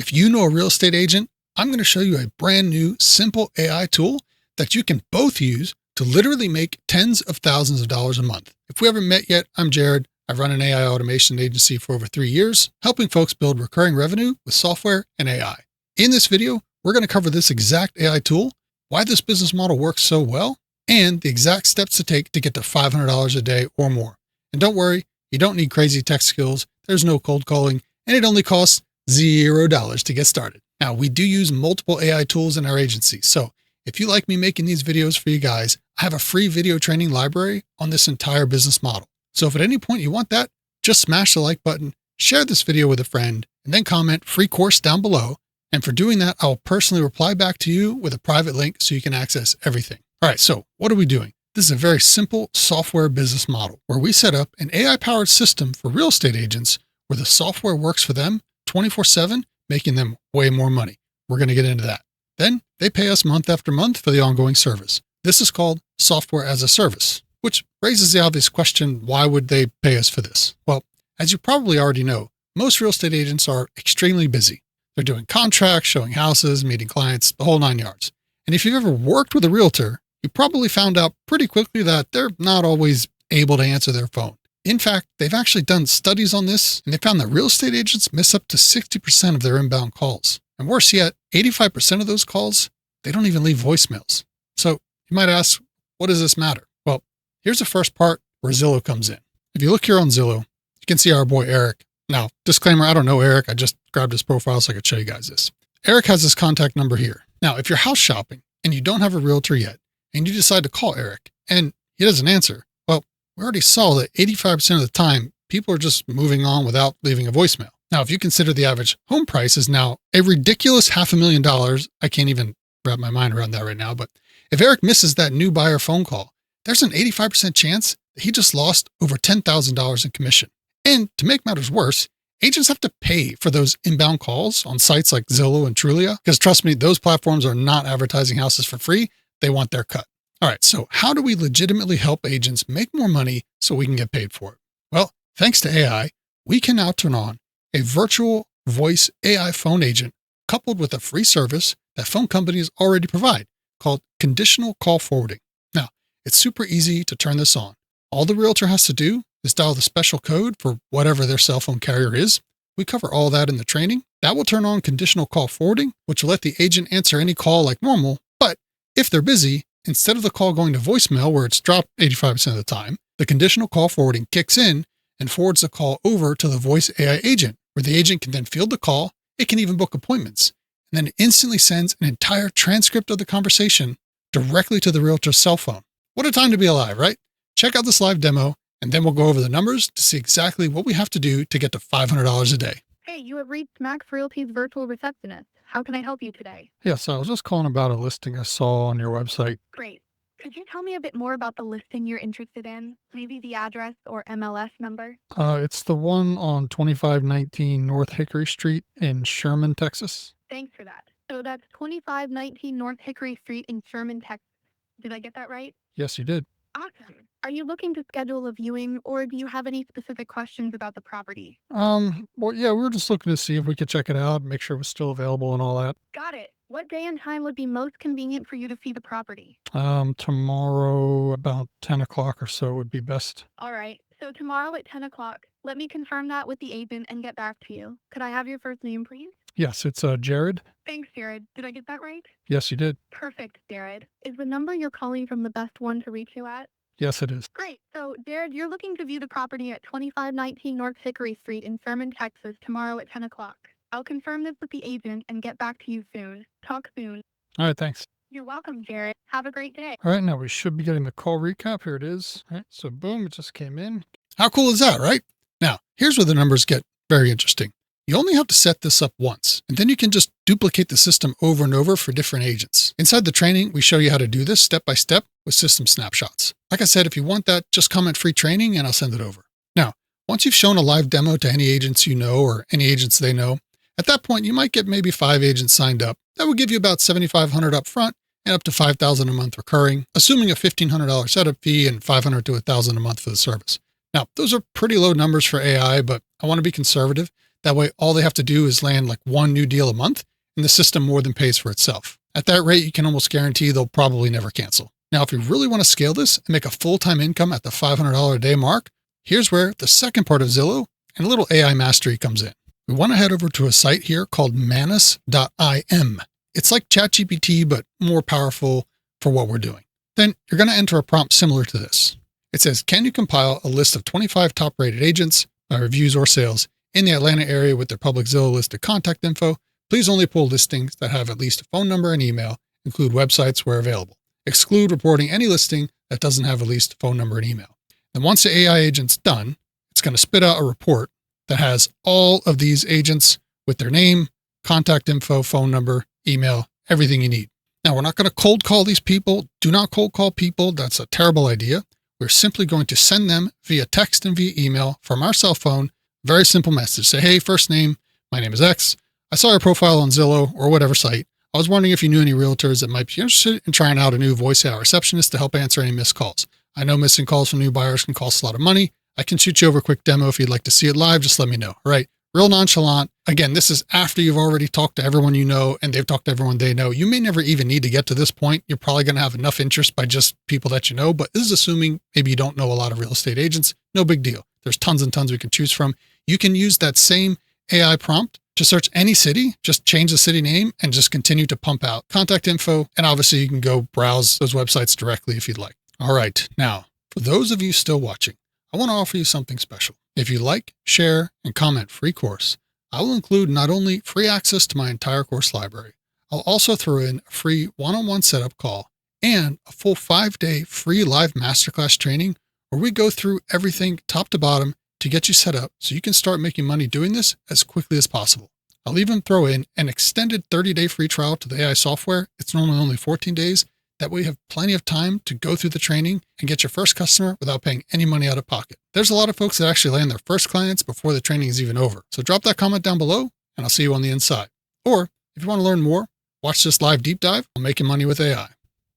If you know a real estate agent, I'm going to show you a brand new, simple AI tool that you can both use to literally make tens of thousands of dollars a month. If we haven't met yet, I'm Jared. I've run an AI automation agency for over 3 years, helping folks build recurring revenue with software and AI. In this video, we're going to cover this exact AI tool, why this business model works so well, and the exact steps to take to get to $500 a day or more. And don't worry, you don't need crazy tech skills. There's no cold calling, and it only costs $0 to get started. Now, we do use multiple AI tools in our agency. So if you like me making these videos for you guys, I have a free video training library on this entire business model. So if at any point you want that, just smash the like button, share this video with a friend, and then comment free course down below. And for doing that, I'll personally reply back to you with a private link so you can access everything. All right, so what are we doing? This is a very simple software business model where we set up an AI-powered system for real estate agents where the software works for them 24/7, making them way more money. We're going to get into that. Then they pay us month after month for the ongoing service. This is called software as a service, which raises the obvious question, why would they pay us for this? Well, as you probably already know, most real estate agents are extremely busy. They're doing contracts, showing houses, meeting clients, the whole 9 yards. And if you've ever worked with a realtor, you probably found out pretty quickly that they're not always able to answer their phone. In fact, they've actually done studies on this, and they found that real estate agents miss up to 60% of their inbound calls. And worse yet, 85% of those calls, they don't even leave voicemails. So you might ask, what does this matter? Well, here's the first part where Zillow comes in. If you look here on Zillow, you can see our boy Eric. Now, disclaimer, I don't know Eric. I just grabbed his profile so I could show you guys this. Eric has his contact number here. Now, if you're house shopping and you don't have a realtor yet, and you decide to call Eric and he doesn't answer, well, we already saw that 85% of the time, people are just moving on without leaving a voicemail. Now, if you consider the average home price is now a ridiculous $500,000, I can't even wrap my mind around that right now, but if Eric misses that new buyer phone call, there's an 85% chance that he just lost over $10,000 in commission. And to make matters worse, agents have to pay for those inbound calls on sites like Zillow and Trulia, because trust me, those platforms are not advertising houses for free. They want their cut. All right, so how do we legitimately help agents make more money so we can get paid for it? Well, thanks to AI, we can now turn on a virtual voice AI phone agent coupled with a free service that phone companies already provide called conditional call forwarding. Now, it's super easy to turn this on. All the realtor has to do is dial the special code for whatever their cell phone carrier is. We cover all that in the training. That will turn on conditional call forwarding, which will let the agent answer any call like normal. But if they're busy, instead of the call going to voicemail where it's dropped 85% of the time, the conditional call forwarding kicks in and forwards the call over to the voice AI agent, where the agent can then field the call. It can even book appointments, and then instantly sends an entire transcript of the conversation directly to the realtor's cell phone. What a time to be alive, right? Check out this live demo, and then we'll go over the numbers to see exactly what we have to do to get to $500 a day. Hey, you have reached Max Realty's virtual receptionist. How can I help you today? Yes, I was just calling about a listing I saw on your website. Great. Could you tell me a bit more about the listing you're interested in? Maybe the address or MLS number? It's the one on 2519 North Hickory Street in Sherman, Texas. Thanks for that. So that's 2519 North Hickory Street in Sherman, Texas. Did I get that right? Yes, you did. Awesome. Are you looking to schedule a viewing, or do you have any specific questions about the property? Well, yeah, we were just looking to see if we could check it out, make sure it was still available and all that. Got it. What day and time would be most convenient for you to see the property? Tomorrow about 10 o'clock or so would be best. All right. So tomorrow at 10 o'clock. Let me confirm that with the agent and get back to you. Could I have your first name, please? Yes, it's Jared. Thanks, Jared. Did I get that right? Yes, you did. Perfect, Jared. Is the number you're calling from the best one to reach you at? Yes, it is. Great. So, Jared, you're looking to view the property at 2519 North Hickory Street in Sherman, Texas tomorrow at 10 o'clock. I'll confirm this with the agent and get back to you soon. Talk soon. All right, thanks. You're welcome, Jared. Have a great day. All right, now we should be getting the call recap. Here it is. All right, so boom, it just came in. How cool is that, right? Now, here's where the numbers get very interesting. You only have to set this up once, and then you can just duplicate the system over and over for different agents. Inside the training, we show you how to do this step by step with system snapshots. Like I said, if you want that, just comment free training and I'll send it over. Now, once you've shown a live demo to any agents you know or any agents they know, at that point, you might get maybe 5 agents signed up. That would give you about $7,500 up front and up to $5,000 a month recurring, assuming a $1,500 setup fee and $500 to $1,000 a month for the service. Now, those are pretty low numbers for AI, but I want to be conservative. That way, all they have to do is land like one new deal a month, and the system more than pays for itself. At that rate, you can almost guarantee they'll probably never cancel. Now, if you really want to scale this and make a full-time income at the $500 a day mark, here's where the second part of Zillow and a little AI mastery comes in. We want to head over to a site here called manus.im. It's like ChatGPT, but more powerful for what we're doing. Then you're going to enter a prompt similar to this. It says, can you compile a list of 25 top-rated agents by reviews or sales in the Atlanta area with their public Zillow listed contact info? Please only pull listings that have at least a phone number and email, include websites where available. Exclude reporting any listing that doesn't have at least a phone number and email. And once the AI agent's done, it's going to spit out a report that has all of these agents with their name, contact info, phone number, email, everything you need. Now, we're not going to cold call these people. Do not cold call people. That's a terrible idea. We're simply going to send them via text and via email from our cell phone. Very simple message. Say, hey, first name, my name is X. I saw your profile on Zillow or whatever site. I was wondering if you knew any realtors that might be interested in trying out a new voice AI receptionist to help answer any missed calls. I know missing calls from new buyers can cost a lot of money. I can shoot you over a quick demo if you'd like to see it live. Just let me know. All right. Real nonchalant. Again, this is after you've already talked to everyone you know and they've talked to everyone they know. You may never even need to get to this point. You're probably going to have enough interest by just people that you know, but this is assuming maybe you don't know a lot of real estate agents. No big deal. There's tons and tons we can choose from. You can use that same AI prompt to search any city, just change the city name and just continue to pump out contact info. And obviously you can go browse those websites directly if you'd like. All right. Now, for those of you still watching, I want to offer you something special. If you like, share, and comment free course, I will include not only free access to my entire course library, I'll also throw in a free one-on-one setup call and a full 5-day free live masterclass training where we go through everything top to bottom to get you set up so you can start making money doing this as quickly as possible. I'll even throw in an extended 30-day free trial to the AI software. It's normally only 14 days. That way you have plenty of time to go through the training and get your first customer without paying any money out of pocket. There's a lot of folks that actually land their first clients before the training is even over. So drop that comment down below and I'll see you on the inside. Or if you want to learn more, watch this live deep dive on making money with AI.